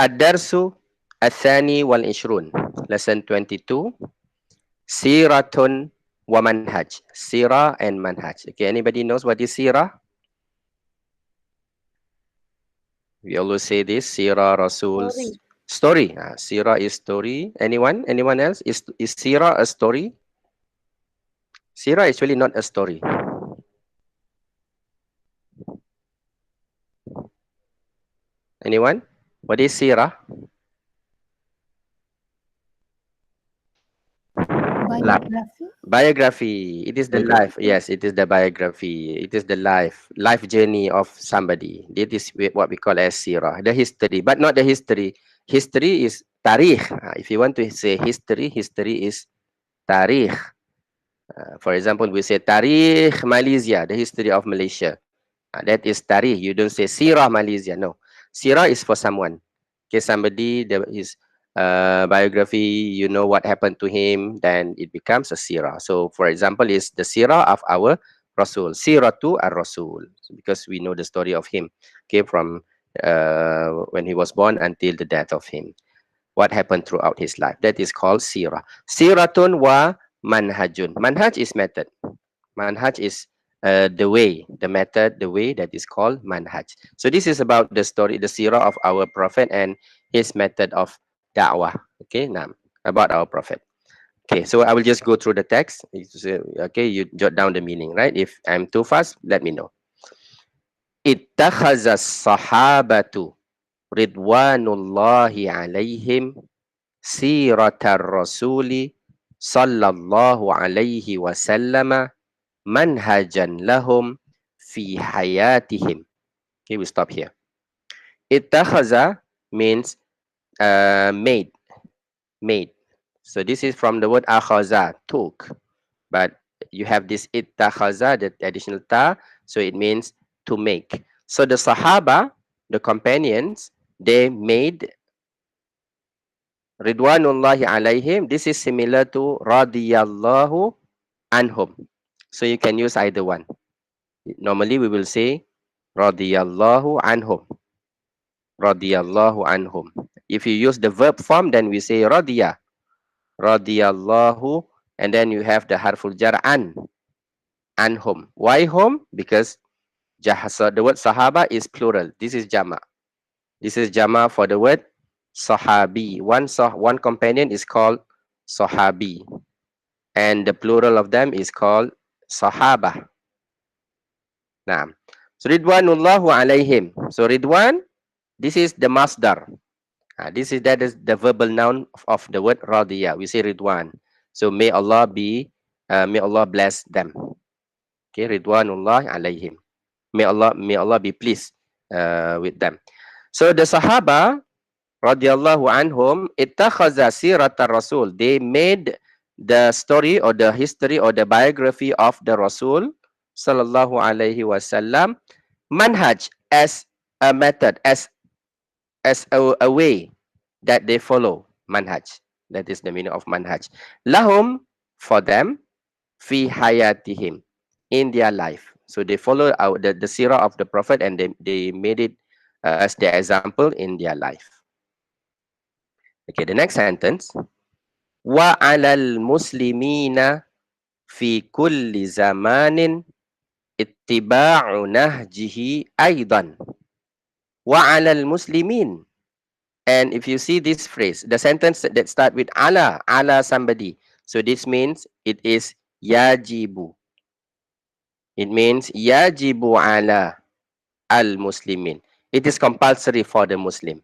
Ad-darsu Athani wal Ishrun. Lesson 22. Siratun wa manhaj. Sirah and manhaj. Okay, anybody knows what is sirah? We always say this. Sirah Rasul's Story. story. Sirah is story. Anyone? Anyone else? Is sirah a story? Sirah is actually not a story. Anyone? What is sirah? La Biography. biography. It is the life. Yes, it is the biography. It is the life journey of somebody. It is what we call as sirah, the history, but not the history. History is tarikh. If you want to say history, history is tarikh. For example, we say tarikh Malaysia, the history of Malaysia. That is tarikh. You don't say sirah Malaysia. No, sirah is for someone. Okay, somebody his biography. You know what happened to him, then it becomes a sirah. So, for example, is the sirah of our Rasul, siratu ar-Rasul, because we know the story of him. Okay, from when he was born until the death of him. What happened throughout his life. That is called sirah. Siratun wa manhajun. Manhaj is method. Manhaj is the way, the method, the way that is called manhaj. So this is about the story, the sirah of our prophet and his method of da'wah. Okay, now about our prophet. Okay, so I will just go through the text. Okay, you jot down the meaning, right? If I'm too fast, let me know. Ittakhaza sahabatu ridwanullahi alaihim siratar rasuli sallallahu alaihi wasallam manhajan lahum fi hayatihim. Okay, we stop here. Ittakhaza means made, made. So this is from the word akhaza, took. But you have this ittakhaza, the additional ta, so it means to make. So the Sahaba, the companions, they made Ridwanullahi alaihim. This is similar to radiyallahu anhum. So you can use either one. Normally we will say radiyallahu anhum. Radiyallahu anhum. If you use the verb form, then we say radiya. Radiyallahu, and then you have the harful jar anhum. Why hum? Because the word sahaba is plural. This is jama. This is jama for the word sahabi. One companion is called sahabi, and the plural of them is called sahaba. Nah. So ridwanullahu alaihim. So ridwan, this is the masdar. That is the verbal noun of the word radiya. We say ridwan. So may Allah bless them. Okay, ridwanullah alaihim. May Allah be pleased with them. So the Sahaba radiyallahu anhum ittakhaza siratar Rasul. They made the story or the history or the biography of the Rasul sallallahu alaihi wasallam manhaj as a method, as a way that they follow. Manhaj. That is the meaning of manhaj. Lahum, for them, fi hayatihim, in their life. So they follow the sirah of the Prophet, and they made it as their example in their life. Okay, the next sentence. Wa alal muslimina fi kulli zamanin ittiba'u nahjihi aidan. Wa alal muslimin. And if you see this phrase, the sentence that start with ala somebody. So this means it is yajibu. It means yajibu ala al-muslimin. It is compulsory for the Muslim.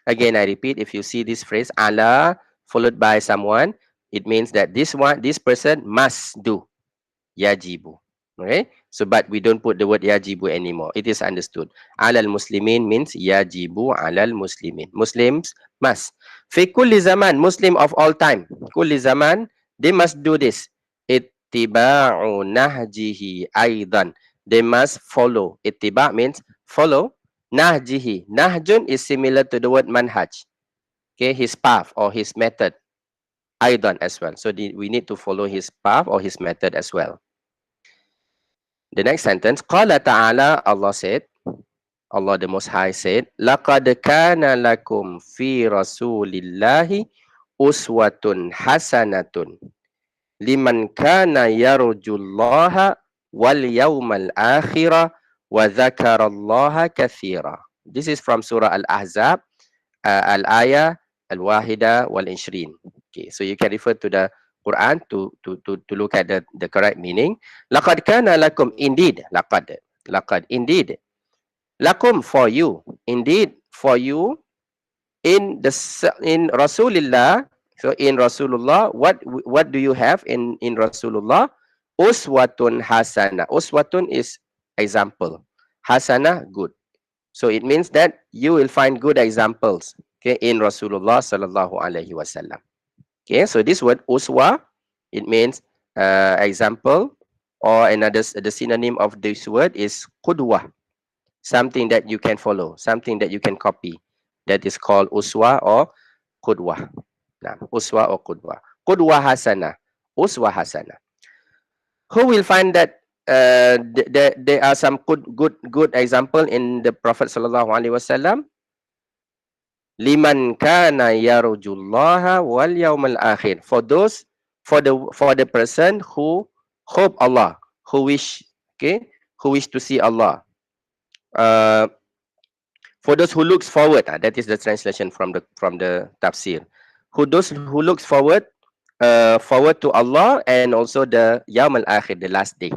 Again, I repeat, if you see this phrase ala followed by someone, it means that this person must do yajibu. Okay, so but we don't put the word yajibu anymore. It is understood. Alal muslimin means yajibu alal muslimin. Muslims must. Fi kulli zaman, Muslim of all time. Kulli zaman, they must do this. Ittiba'u nahjihi aidan. They must follow. Ittiba means follow. Nahjihi. Nahjun is similar to the word manhaj. Okay, his path or his method. Aidan as well. So we need to follow his path or his method as well. The next sentence, Qala ta'ala, Allah said, Allah the Most High said, "Laqad kana lakum fi Rasulillahi uswatun hasanatun liman kana yarjullaha wal yawmal akhira wa dzakarallaha katsira." This is from Surah Al-Ahzab, al-ayah al-wahida wal ishrin. Okay, so you can refer to the Quran to look at the correct meaning. Laqad kana lakum, indeed, laqad indeed, lakum, for you, indeed for you, in Rasulullah. So in Rasulullah, what do you have in Rasulullah? Uswatun hasana. Uswatun is example. Hasana, good. So it means that you will find good examples, okay, in Rasulullah sallallahu alaihi wasallam. Okay, so this word uswa, it means example, or another, the synonym of this word is qudwah, something that you can follow, something that you can copy. That is called uswa or qudwah. Nah, uswa or qudwah. Qudwah hasana. Uswa hasana. Who will find that there are some good example in the Prophet sallallahu alaihi wasallam? Liman kana yarjullaha wal yawmal akhir. For those, for the person who hope Allah, who wish, okay, who wish to see Allah. Uh, for those who looks forward, that is the translation from the tafsir. Those who looks forward, forward to Allah, and also the Yawm al-Akhir, the last day.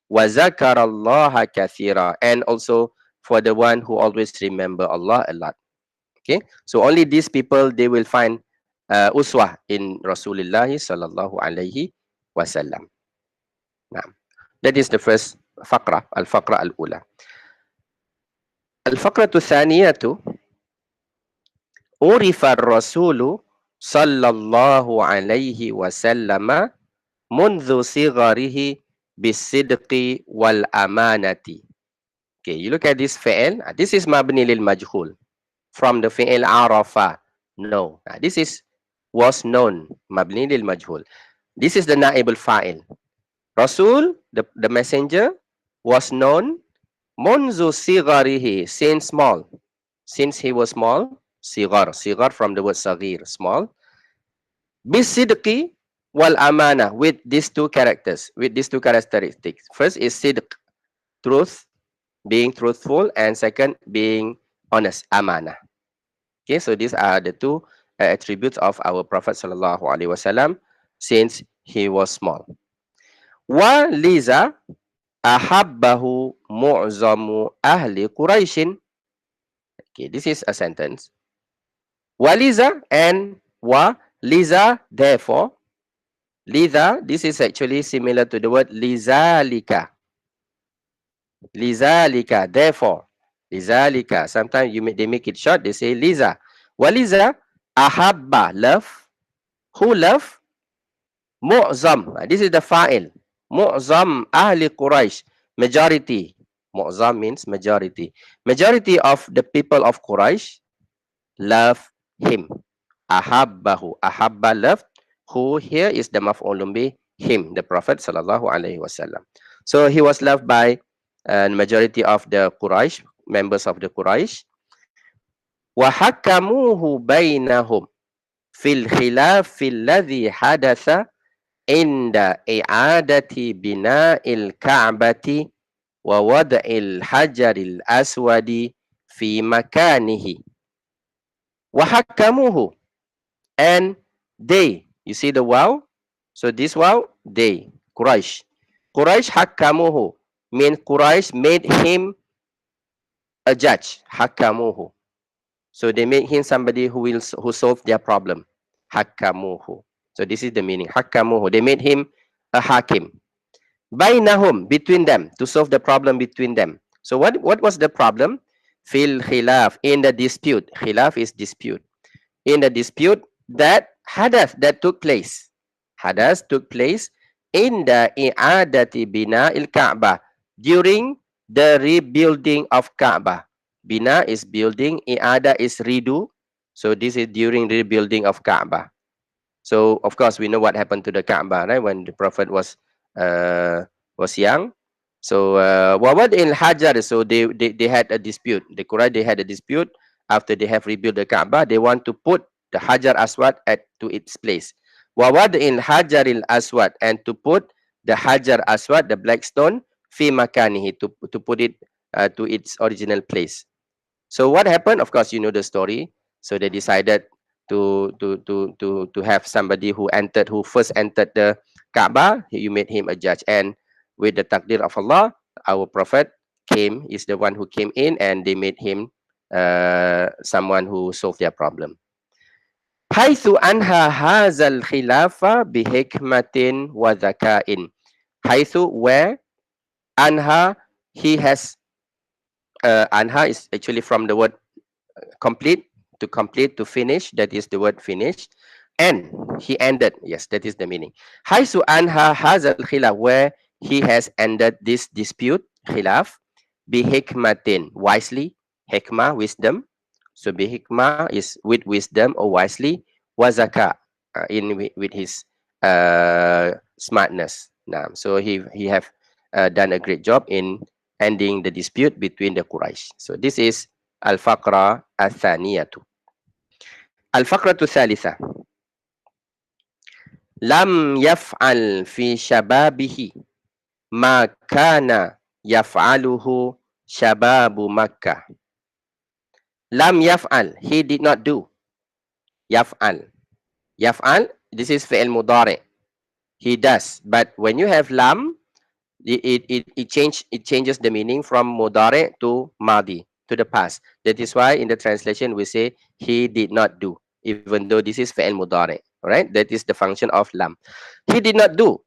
Wa zakarallaha kathira, and also for the one who always remember Allah a lot. Okay, so only these people, they will find uswah in Rasulullah sallallahu alaihi wasallam. Nah, that is the first faqra, al-faqra al-ula. Al-faqra al-thaniyatu, urifa ar-rasulu sallallahu alaihi wasallam mundhu sigharihi bisidqi wal amanati. Okay, you look at this fi'il. This is mabni lil majhul from the fi'il arafa. No, this is was known, mabni lil majhul. This is the naib al fa'il. Rasul, the messenger, was known munzu sigharihi, since small, since he was small. Sigar from the word sagir, small. Bisidqi wal amana, with these two characters, with these two characteristics. First is sidq, truth, being truthful, and second, being honest, amana. Okay, so these are the two attributes of our Prophet sallallahu alaihi wasallam since he was small. Wa liza ahabbahu mu'zamu ahli Quraishin. Okay, this is a sentence. Waliza, and wa liza, therefore. Liza, this is actually similar to the word lizalika. Lizalika, therefore. Lizalika, sometimes they make it short, they say liza. Waliza ahabba, love. Who love? Mu'zam, this is the fa'il. Mu'zam ahli Quraish, majority. Mu'zam means majority. Majority of the people of Quraish love him. Ahabbahu, ahabba, loved. Who here is the maf'ulun bih, him, the Prophet sallallahu alaihi wasallam. So he was loved by majority of the Quraysh, members of the Quraysh. Wa hakamuhu bainahum fil khilafil ladhi hadatha inda i'adati bina'il ka'bati wa wad'il hajaril aswadi fi makanihi. Wa hakamuhu, and they, you see the wow? So this wow, they, Quraysh. Quraysh hakamuhu, mean Quraysh made him a judge. Hakamuhu. So they made him somebody who solve their problem. Hakamuhu. So this is the meaning. Hakamuhu. They made him a hakim. Bainahum, between them, to solve the problem between them. So what was the problem? Fil khilaf, in the dispute. Khilaf is dispute. In the dispute that hadath, that took place. Hadath took place in the i'adati bina il Ka'bah, during the rebuilding of Ka'bah. Bina is building, i'ada is redo. So this is during rebuilding of Ka'bah. So of course we know what happened to the Ka'bah, right? When the Prophet was young, So Wawad in Hajar, so they had a dispute. The Quraysh, they had a dispute after they have rebuilt the Kaaba. They want to put the Hajar Aswad at to its place. Wawad in Hajar al Aswad, and to put the Hajar Aswad, the black stone, fi makanihi, to put it to its original place. So what happened? Of course, you know the story. So they decided to have somebody who first entered the Kaaba. You made him a judge, and with the takdir of Allah, our Prophet is the one who came in, and they made him someone who solved their problem. حيث أنهى هذا الخلاف بحكمة وذكاء. حيث, where, أنهى, he has, anha is actually from the word complete, to finish, that is the word finish, and he ended, yes, that is the meaning. Haisu anha hazal khilaf, where he has ended this dispute, khilaf, bihikmatin, wisely, hikmah, wisdom. So bihikmah is with wisdom or wisely, wazaka, with his smartness. Now, so he have done a great job in ending the dispute between the Quraysh. So this is al-faqra al-thaniyatu. Al-faqratu thalitha. Lam yaf'al fi shababihi ma kana yaf'aluhu shababu Makkah. Lam yaf'al, he did not do. Yaf'al. Yaf'al, this is fi'il mudari. He does. But when you have lam, it changes the meaning from mudari to madi, to the past. That is why in the translation we say he did not do, even though this is fi'il mudari. Right? That is the function of lam. He did not do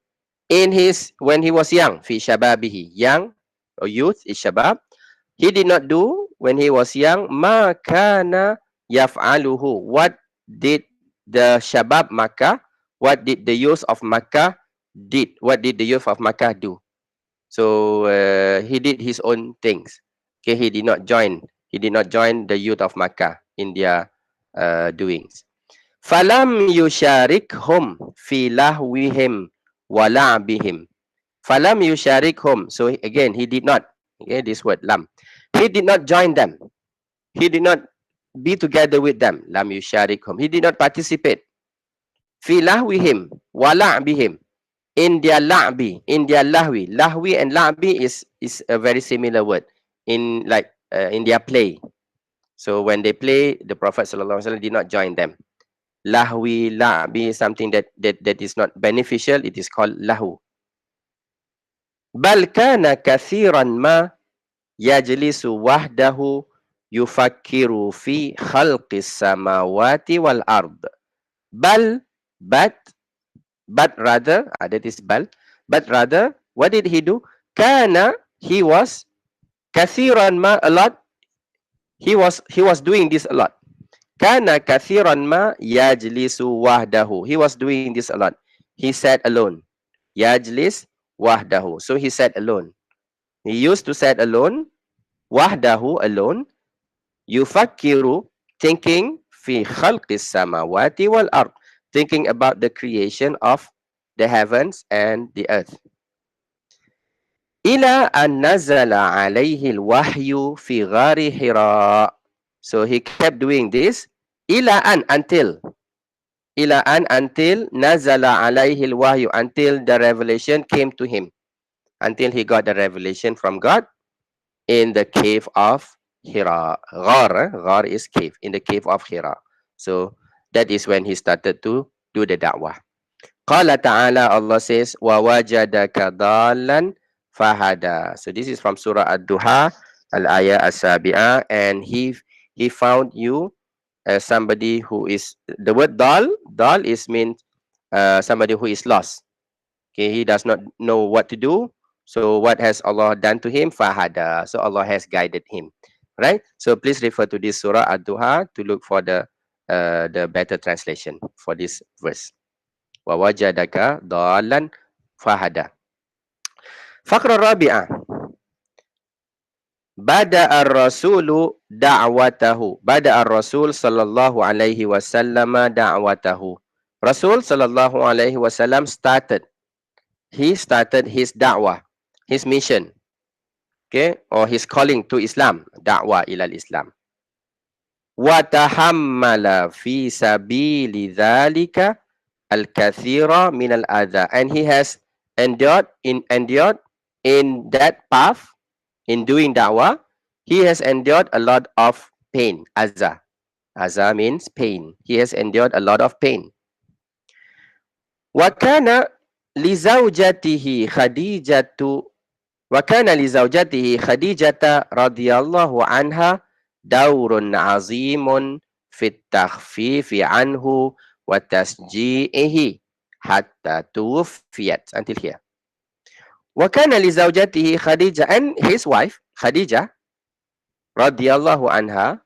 when he was young, fi shababihi, young or youth is shabab. He did not do when he was young ma kana yaf'aluhu. What did the shabab Makkah, what did the youth of Makkah did? What did the youth of Makkah do? So he did his own things. Okay, he did not join. He did not join the youth of Makkah in their doings. Falam yusharikhum fi lahwihim wa la'bihim. Falam yusharikhum. So again, he did not. Okay, this word lam. He did not join them. He did not be together with them. Lam yusharikhum. He did not participate. Fi lahwihim wa la'bihim. In their la'bi, in their lahwi. Lahwi and la'bi is a very similar word in like in their play. So when they play, the Prophet sallallahu alaihi wasallam did not join them. Lahwi, la'bi is something that is not beneficial. It is called lahu. Bal kana kathiran ma yajlisu wahdahu yufakkiru fi khalqis samawati wal ard. Bal, but rather, that is bal, but rather, what did he do? Kana, he was, kathiran ma, a lot, he was doing this a lot. Kana kathiran ma yajlisu wahdahu. He was doing this a lot. He sat alone. Yajlis wahdahu. So he sat alone. He used to sit alone. Wahdahu, alone. Yufakkiru, thinking, fi khalqis samawati wal ard, thinking about the creation of the heavens and the earth. Ila an nazala alayhi al-wahyu fi ghari Hira. So he kept doing this. Ila an, until. Ila an, until nazala alayhi al-wahyu, until the revelation came to him. Until he got the revelation from God in the cave of Hira. Ghar is cave, in the cave of Hira. So that is when he started to do the da'wah. Qala ta'ala, Allah says, wa wajadaka dalan fahada. So this is from Surah Ad-Duha, Al-Ayah As-Sabi'ah, and he found you as somebody who is, the word dal is means somebody who is lost. Okay, he does not know what to do. So what has Allah done to him? Fahada. So Allah has guided him. Right? So please refer to this Surah Ad-Duha to look for the better translation for this verse. Wa wajadaka dalan fahada. Faqra rabi'ah. Bada ar-rasulu da'watahu. Bada ar-rasul sallallahu alaihi wasallam da'watahu. Rasul sallallahu alaihi wasallam started. He started his da'wah, his mission. Okay, or he's calling to Islam, da'wah ilal Islam. Wa tahammala fi sabili dhalika al-kathira min al-adha, and he has endured in that path, in doing da'wah, he has endured a lot of pain. Azza. Azza means pain. He has endured a lot of pain. Wa kana li zawjatihi Khadijatu wa kana li zawjatihi Khadijata radhiyallahu anha daurun azimun fit takhfifi anhu wa tasji'ihi hatta tuwfiyat, until here. Wa kana li zawjatihi Khadijah, and his wife Khadijah radhiyallahu anha.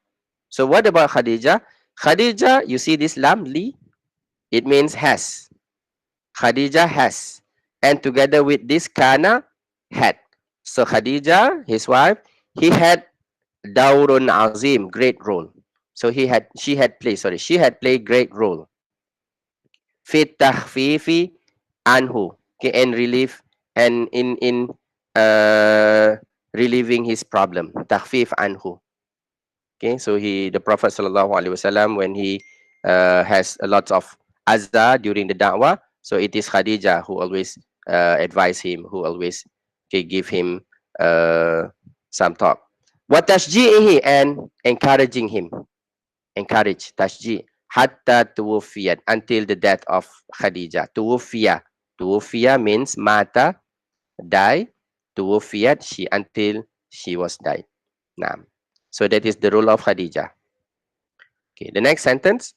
So what about Khadijah? Khadijah, you see this lam li, it means has. Khadijah has, and together with this kana, had. So Khadijah, his wife, he had daurun azim, great role. So she had played great role. Fit tahfifi anhu, okay, and relief, and in relieving his problem. Tahfif anhu. Okay, so the Prophet sallallahu alaihi wasallam, when he has a lot of azza during the da'wah, so it is Khadijah who always advise him, who always, okay, give him some talk. Wa tashji'ihi, and encouraging him, encourage, tashji, hatta tuwfiyat, until the death of Khadijah. Tuwfiya means mata, die. Tuwfiyat, until she was died. Naam. So that is the role of Khadijah. Okay, the next sentence.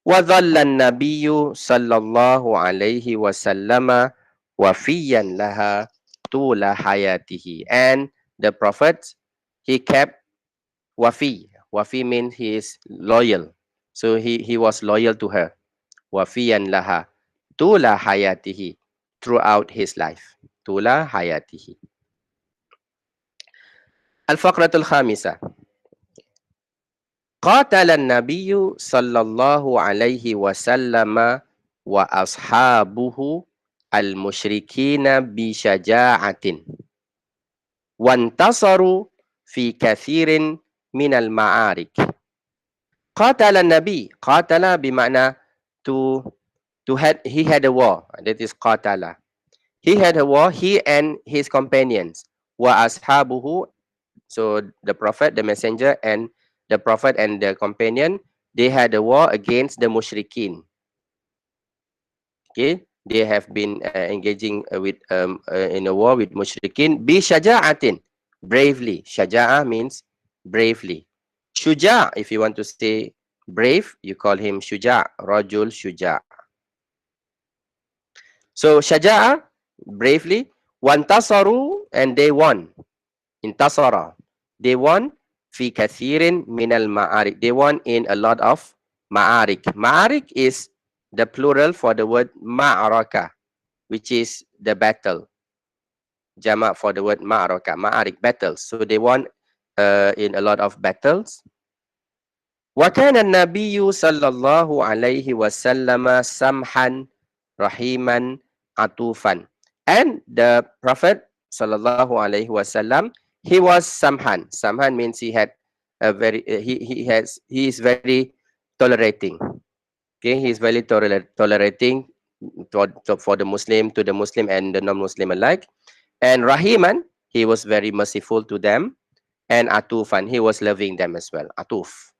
وَظَلَّ النَّبِيُّ صَلَّى اللَّهُ عَلَيْهِ وَسَلَّمَ وَفِيًّا لَهَا طُولَ حَيَاتِهِ. And the Prophet, he kept wafi. Wafi means he is loyal. So he was loyal to her. وَفِيًّا لَهَا طُولَ حَيَاتِهِ, throughout his life. طُولَ حَيَاتِهِ. الفقرة الخامسة. قاتل النبي صلى الله عليه وسلم وأصحابه المشركين بشجاعة وانتصروا في كثير من المعارك. قاتل النبي, قاتل بمعنى he had a war, that is قاتل. He had a war, he and his companions. وأصحابه, so the Prophet, the Messenger, and the Prophet and the companion, they had a war against the Mushrikeen. Okay, they have been engaging in a war with Mushrikeen. Bi shaja'atin, bravely. Shaja'a means bravely. Shuja', if you want to say brave, you call him Shuja', Rajul Shuja'. So Shaja'a, bravely. Wantasaru, and they won. Intasara, they won. Fi kathirin minal ma'arik, they won in a lot of ma'arik. Ma'arik is the plural for the word ma'araka, which is the battle. Jama' for the word ma'araka, ma'arik, battles. So they won in a lot of battles. Wa kana an-nabiyyu sallallahu alaihi wasallam samhan rahiman atufan. And the Prophet sallallahu alaihi wasallam, he was samhan. Samhan means he had a very he is very tolerating. Okay, he is very tolerating for the Muslim, to the Muslim and the non-Muslim alike. And rahiman, he was very merciful to them. And atufan, he was loving them as well. Atuf.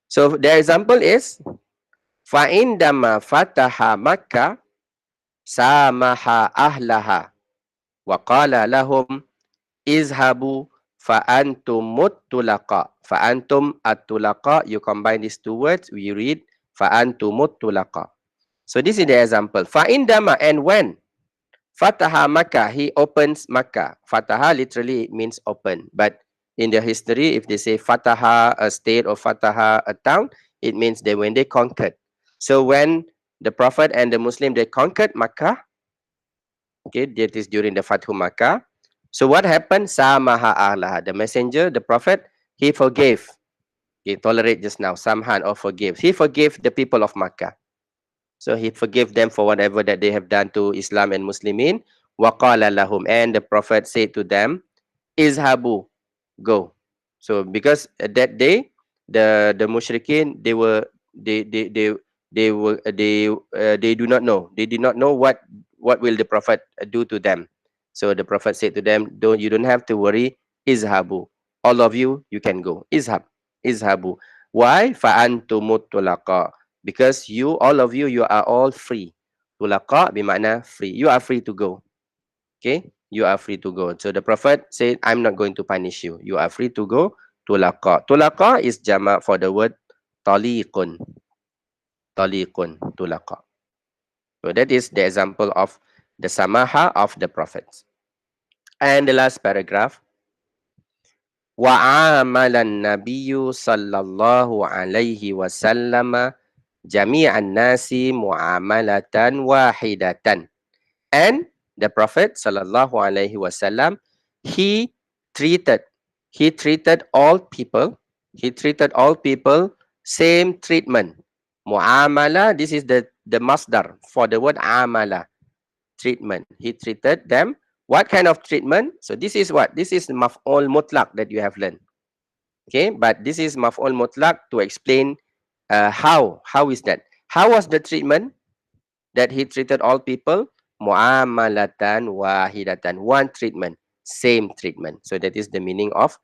So the example is fa'indama fataha Makkah samaha ahlaha wa qala lahum izhabu fa'antum muttulaqa. Fa'antum at-tulaqa, you combine these two words, we read fa'antum muttulaqa. So this is the example. Fa'indama, and when fataha Makkah, he opens Makkah. Fataha literally means open, but in the history, if they say fataha a state or fataha a town, it means that when they conquered. So when the Prophet and the Muslim, they conquered Makkah, okay, that is during the Fathu Makkah. So what happened? Samaha ahlaha, the messenger, the Prophet, he forgave. He tolerate just now, samhan, or forgive. He forgave the people of Makkah. So he forgave them for whatever that they have done to Islam and Muslimin. Waqala lahum, and the Prophet said to them, Izhabu, go. So because that day the mushrikin they do not know. They did not know what will the prophet do to them. So the prophet said to them, don't have to worry. Izhabu, all of you can go. Izhabu. Why? Fa antumut tulaqa, because you, all of you are all free. Tulaqa bermakna free, you are free to go. Okay, you are free to go. So the prophet said, I'm not going to punish you, you are free to go. Tulaqa, tulaqa is jama for the word taliqun. Taliqun, tulaqa. So that is the example of the samaha of the prophets. And the last paragraph, wa'amalan nabiyyu sallallahu alaihi wasallam jami'an nasi mu'amalatan wahidatan. And the prophet sallallahu alaihi wasallam, he treated all people, same treatment. Muamala, this is the masdar for the word amala, treatment. He treated them. What kind of treatment? So this is what? This is maf'ul mutlaq that you have learned. Okay, but this is maf'ul mutlaq to explain how. How is that? How was the treatment that he treated all people? Mu'amalatan wahidatan, one treatment, same treatment. So that is the meaning of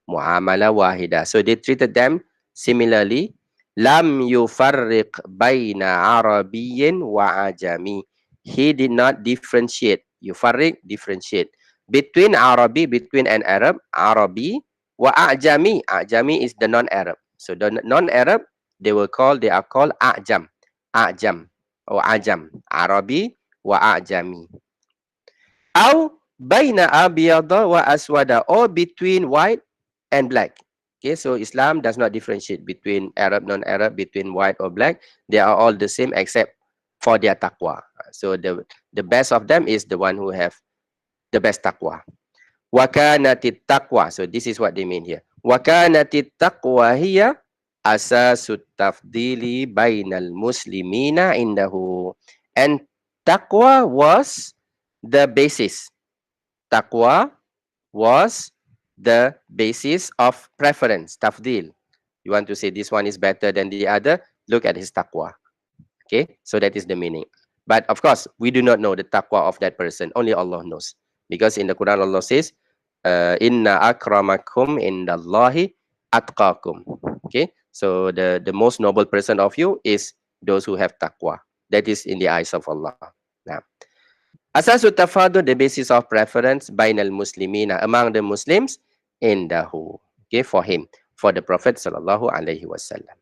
mu'amala wahida. So they treated them similarly. Lam yufarriq baina arabiyyin wa ajami. He did not differentiate. Yufarriq, differentiate. Between Arabi, between an Arab, Arabi, wa ajami. Ajami is the non-Arab. So the non-Arab, they are called ajam. Ajam or ajam. Arabi wa ajami. Au baina abyada wa aswada, or between white and black. Okay, so Islam does not differentiate between Arab, non-Arab, between white or black. They are all the same except for their taqwa. So the best of them is the one who have the best taqwa. Wa kanatit taqwa. So this is what they mean here. Wa kanatit taqwa hiya asasut tafdili bainal muslimina indahu. And taqwa was the basis. Taqwa was the basis of preference, tafdil. You want to say this one is better than the other, look at his taqwa. Okay, so that is the meaning. But of course, we do not know the taqwa of that person. Only Allah knows. Because in the Quran, Allah says, Inna akramakum indallahi atqakum. Okay, so the most noble person of you is those who have taqwa. That is in the eyes of Allah. Now, asasu tafadul, the basis of preference, bainal muslimina, among the Muslims, indahu. Okay, for him, for the Prophet sallallahu alaihi wasallam.